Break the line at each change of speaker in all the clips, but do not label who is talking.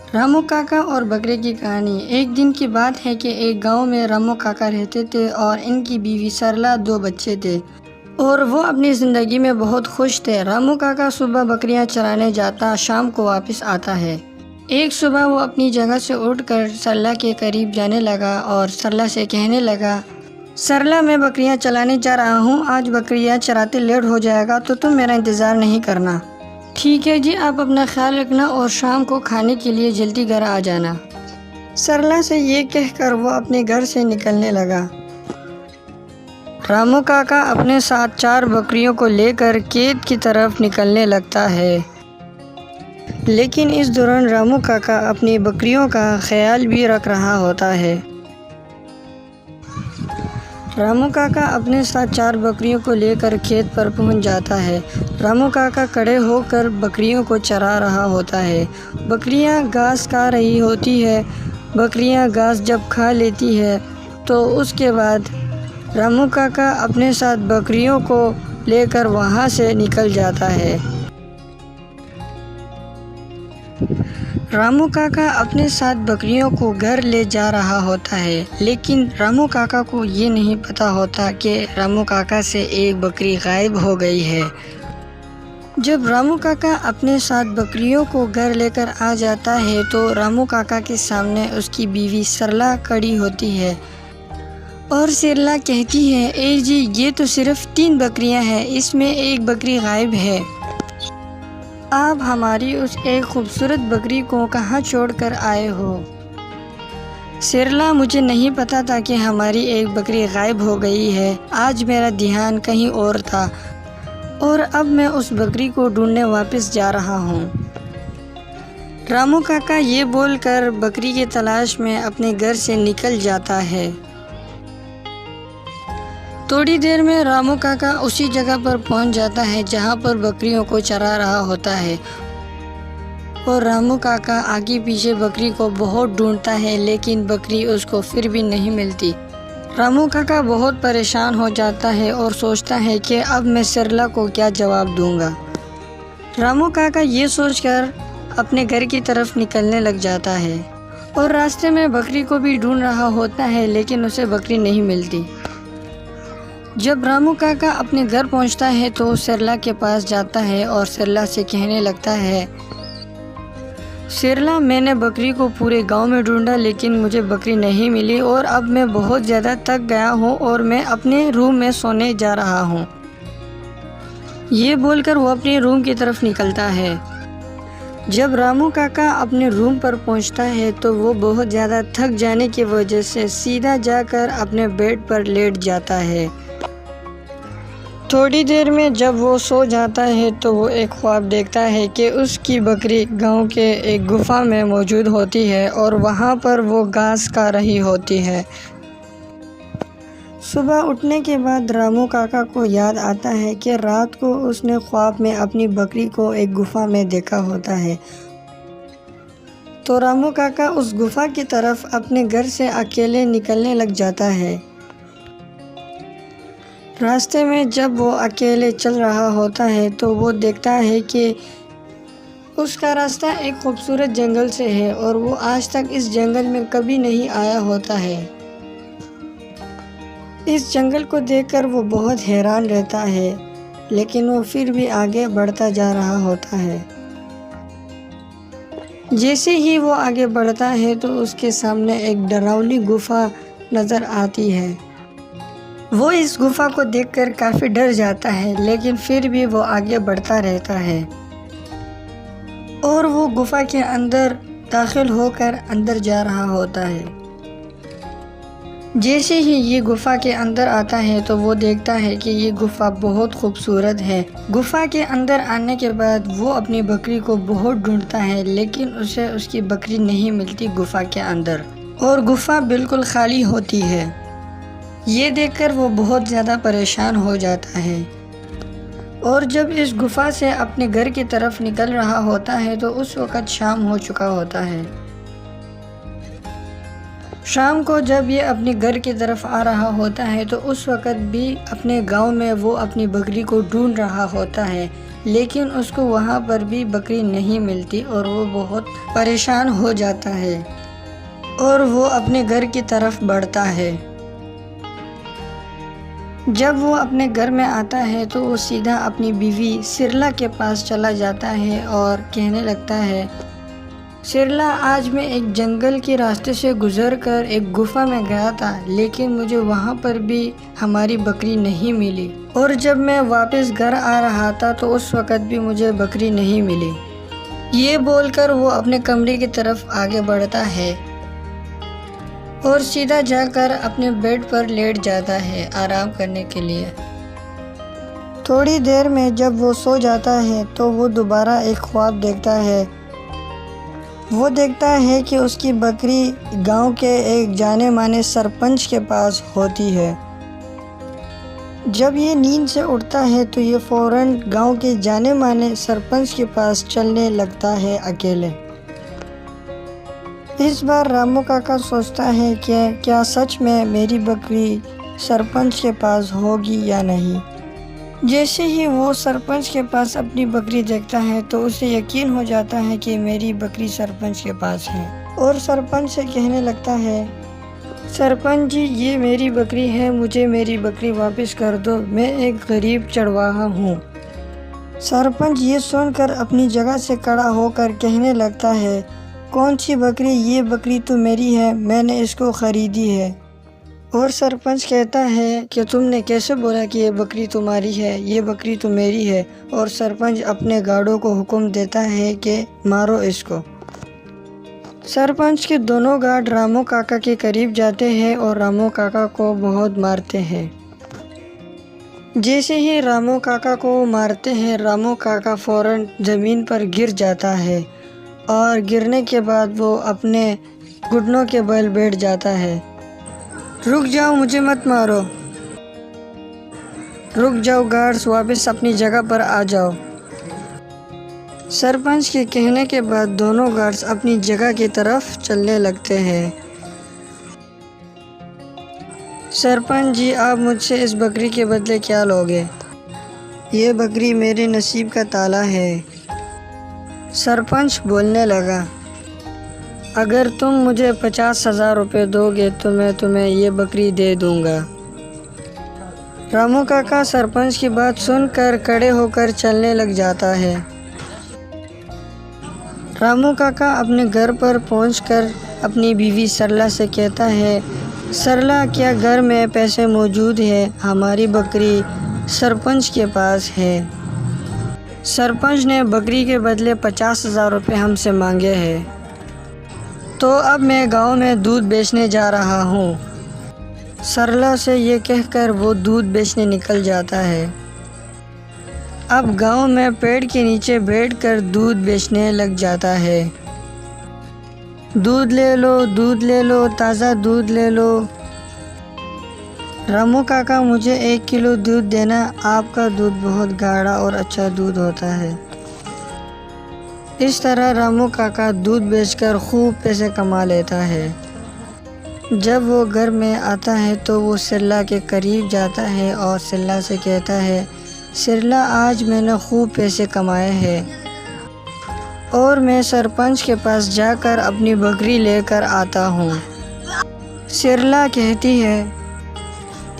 रामू काका और बकरे की कहानी। एक दिन की बात है कि एक गांव में रामू काका रहते थे और इनकी बीवी सरला 2 बच्चे थे और वो अपनी ज़िंदगी में बहुत खुश थे। रामू काका सुबह बकरियां चराने जाता, शाम को वापस आता है। एक सुबह वो अपनी जगह से उठकर सरला के करीब जाने लगा और सरला से कहने लगा, सरला, मैं बकरियां चलाने जा रहा हूँ। आज बकरियां चराते लेट हो जाएगा तो तुम मेरा इंतज़ार नहीं करना। ठीक है जी, आप अपना ख्याल रखना और शाम को खाने के लिए जल्दी घर आ जाना। सरला से ये कहकर वो अपने घर से निकलने लगा। रामू काका अपने साथ 4 बकरियों को लेकर खेत की तरफ निकलने लगता है, लेकिन इस दौरान रामू काका अपनी बकरियों का ख्याल भी रख रहा होता है। रामू काका अपने साथ 4 बकरियों को लेकर खेत पर पहुंच जाता है। रामू काका खड़े होकर बकरियों को चरा रहा होता है। बकरियां घास खा रही होती है। बकरियां घास जब खा लेती है तो उसके बाद रामू काका अपने साथ बकरियों को लेकर वहां से निकल जाता है। रामू काका अपने साथ बकरियों को घर ले जा रहा होता है, लेकिन रामू काका को ये नहीं पता होता कि रामू काका से एक बकरी गायब हो गई है। जब रामू काका अपने साथ बकरियों को घर लेकर आ जाता है तो रामू काका के सामने उसकी बीवी सरला खड़ी होती है और सरला कहती है, ए जी, ये तो सिर्फ 3 बकरियां हैं, इसमें एक बकरी गायब है। आप हमारी उस एक खूबसूरत बकरी को कहाँ छोड़कर आए हो? सरला, मुझे नहीं पता था कि हमारी एक बकरी गायब हो गई है। आज मेरा ध्यान कहीं और था और अब मैं उस बकरी को ढूंढने वापस जा रहा हूँ। रामू काका ये बोलकर बकरी की तलाश में अपने घर से निकल जाता है। थोड़ी देर में रामू काका उसी जगह पर पहुंच जाता है जहां पर बकरियों को चरा रहा होता है और रामू काका आगे पीछे बकरी को बहुत ढूंढता है, लेकिन बकरी उसको फिर भी नहीं मिलती। रामू काका बहुत परेशान हो जाता है और सोचता है कि अब मैं सरला को क्या जवाब दूंगा। रामू काका ये सोचकर अपने घर की तरफ निकलने लग जाता है और रास्ते में बकरी को भी ढूंढ रहा होता है, लेकिन उसे बकरी नहीं मिलती। जब रामू काका अपने घर पहुंचता है तो सरला के पास जाता है और सरला से कहने लगता है, सरला, मैंने बकरी को पूरे गांव में ढूंढा लेकिन मुझे बकरी नहीं मिली और अब मैं बहुत ज़्यादा थक गया हूं और मैं अपने रूम में सोने जा रहा हूं। ये बोलकर वो अपने रूम की तरफ निकलता है। जब रामू काका अपने रूम पर पहुंचता है तो वो बहुत ज़्यादा थक जाने की वजह से सीधा जाकर अपने बेड पर लेट जाता है। थोड़ी देर में जब वो सो जाता है तो वो एक ख्वाब देखता है कि उसकी बकरी गांव के एक गुफा में मौजूद होती है और वहां पर वो घास खा रही होती है। सुबह उठने के बाद रामू काका को याद आता है कि रात को उसने ख्वाब में अपनी बकरी को एक गुफा में देखा होता है। तो रामू काका उस गुफा की तरफ अपने घर से अकेले निकलने लग जाता है। रास्ते में जब वो अकेले चल रहा होता है तो वो देखता है कि उसका रास्ता एक खूबसूरत जंगल से है और वो आज तक इस जंगल में कभी नहीं आया होता है। इस जंगल को देखकर वो बहुत हैरान रहता है, लेकिन वो फिर भी आगे बढ़ता जा रहा होता है। जैसे ही वो आगे बढ़ता है तो उसके सामने एक डरावनी गुफा नज़र आती है। वो इस गुफा को देखकर काफ़ी डर जाता है, लेकिन फिर भी वो आगे बढ़ता रहता है और वो गुफा के अंदर दाखिल होकर अंदर जा रहा होता है। जैसे ही ये गुफा के अंदर आता है तो वो देखता है कि ये गुफा बहुत खूबसूरत है। गुफा के अंदर आने के बाद वो अपनी बकरी को बहुत ढूंढता है, लेकिन उसे उसकी बकरी नहीं मिलती गुफा के अंदर और गुफा बिल्कुल खाली होती है। ये देखकर वो बहुत ज़्यादा परेशान हो जाता है और जब इस गुफा से अपने घर की तरफ निकल रहा होता है तो उस वक़्त शाम हो चुका होता है। शाम को जब ये अपने घर की तरफ आ रहा होता है तो उस वक़्त भी अपने गांव में वो अपनी बकरी को ढूंढ रहा होता है, लेकिन उसको वहाँ पर भी बकरी नहीं मिलती और वो बहुत परेशान हो जाता है और वो अपने घर की तरफ बढ़ता है। जब वो अपने घर में आता है तो वो सीधा अपनी बीवी सिरला के पास चला जाता है और कहने लगता है, सिरला, आज मैं एक जंगल के रास्ते से गुजरकर एक गुफा में गया था, लेकिन मुझे वहाँ पर भी हमारी बकरी नहीं मिली और जब मैं वापस घर आ रहा था तो उस वक़्त भी मुझे बकरी नहीं मिली। ये बोलकर वो अपने कमरे की तरफ आगे बढ़ता है और सीधा जाकर अपने बेड पर लेट जाता है आराम करने के लिए। थोड़ी देर में जब वो सो जाता है तो वो दोबारा एक ख्वाब देखता है। वो देखता है कि उसकी बकरी गांव के एक जाने माने सरपंच के पास होती है। जब ये नींद से उठता है तो ये फ़ौरन गांव के जाने माने सरपंच के पास चलने लगता है अकेले। इस बार रामू काका सोचता है कि क्या सच में मेरी बकरी सरपंच के पास होगी या नहीं। जैसे ही वो सरपंच के पास अपनी बकरी देखता है तो उसे यकीन हो जाता है कि मेरी बकरी सरपंच के पास है और सरपंच से कहने लगता है, सरपंच जी, ये मेरी बकरी है, मुझे मेरी बकरी वापस कर दो, मैं एक गरीब चरवाहा हूँ। सरपंच ये सुनकर अपनी जगह से खड़ा होकर कहने लगता है, कौन सी बकरी? ये बकरी तो मेरी है, मैंने इसको ख़रीदी है। और सरपंच कहता है कि तुमने कैसे बोला कि ये बकरी तुम्हारी है, ये बकरी तो मेरी है। और सरपंच अपने गार्डों को हुक्म देता है कि मारो इसको। सरपंच के दोनों गार्ड रामू काका के करीब जाते हैं और रामू काका को बहुत मारते हैं। जैसे ही रामू काका को मारते हैं, रामू काका फ़ौरन ज़मीन पर गिर जाता है और गिरने के बाद वो अपने घुटनों के बल बैठ जाता है। रुक जाओ, मुझे मत मारो। रुक जाओ गार्ड्स, वापस अपनी जगह पर आ जाओ। सरपंच के कहने के बाद दोनों गार्ड्स अपनी जगह की तरफ चलने लगते हैं। सरपंच जी, आप मुझसे इस बकरी के बदले क्या लोगे? ये बकरी मेरे नसीब का ताला है। सरपंच बोलने लगा, अगर तुम मुझे 50,000 रुपये दोगे तो मैं तुम्हें ये बकरी दे दूंगा। रामू काका सरपंच की बात सुनकर खड़े होकर चलने लग जाता है। रामू काका अपने घर पर पहुंचकर अपनी बीवी सरला से कहता है, सरला, क्या घर में पैसे मौजूद है? हमारी बकरी सरपंच के पास है। सरपंच ने बकरी के बदले 50,000 रुपये हमसे मांगे हैं, तो अब मैं गांव में दूध बेचने जा रहा हूँ। सरला से ये कहकर वो दूध बेचने निकल जाता है। अब गांव में पेड़ के नीचे बैठकर दूध बेचने लग जाता है। दूध ले लो, दूध ले लो, ताज़ा दूध ले लो। रामू काका, मुझे 1 किलो दूध देना, आपका दूध बहुत गाढ़ा और अच्छा दूध होता है। इस तरह रामू काका दूध बेचकर खूब पैसे कमा लेता है। जब वो घर में आता है तो वो सिरला के करीब जाता है और सिरला से कहता है, सिरला, आज मैंने खूब पैसे कमाए हैं और मैं सरपंच के पास जाकर अपनी बकरी लेकर आता हूँ। सिरला कहती है,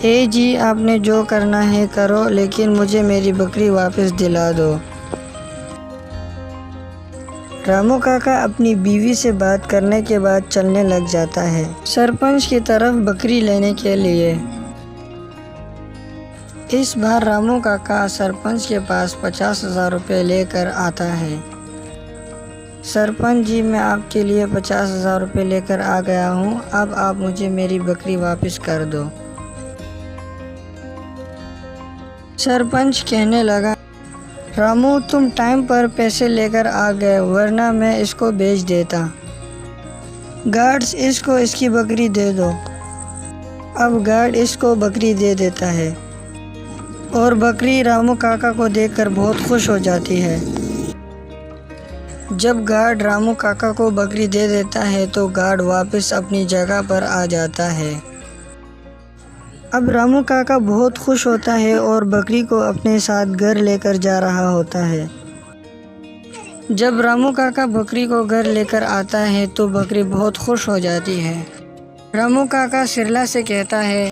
ए जी, आपने जो करना है करो, लेकिन मुझे मेरी बकरी वापस दिला दो। रामू काका अपनी बीवी से बात करने के बाद चलने लग जाता है सरपंच की तरफ बकरी लेने के लिए। इस बार रामू काका सरपंच के पास 50,000 रुपये लेकर आता है। सरपंच जी, मैं आपके लिए 50,000 रुपये लेकर आ गया हूँ, अब आप मुझे मेरी बकरी वापस कर दो। सरपंच कहने लगा, रामू, तुम टाइम पर पैसे लेकर आ गए, वरना मैं इसको बेच देता। गार्ड्स, इसको इसकी बकरी दे दो। अब गार्ड इसको बकरी दे देता है और बकरी रामू काका को देखकर बहुत खुश हो जाती है। जब गार्ड रामू काका को बकरी दे देता है तो गार्ड वापस अपनी जगह पर आ जाता है। अब रामू काका बहुत खुश होता है और बकरी को अपने साथ घर लेकर जा रहा होता है। जब रामू काका बकरी को घर लेकर आता है तो बकरी बहुत खुश हो जाती है। रामू काका सिरला से कहता है,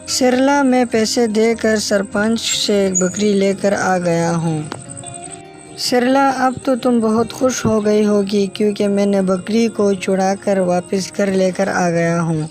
सिरला मैं पैसे देकर सरपंच से बकरी लेकर आ गया हूँ। सिरला अब तो तुम बहुत खुश हो गई होगी क्योंकि मैंने बकरी को छुड़ाकर वापस घर लेकर आ गया हूँ।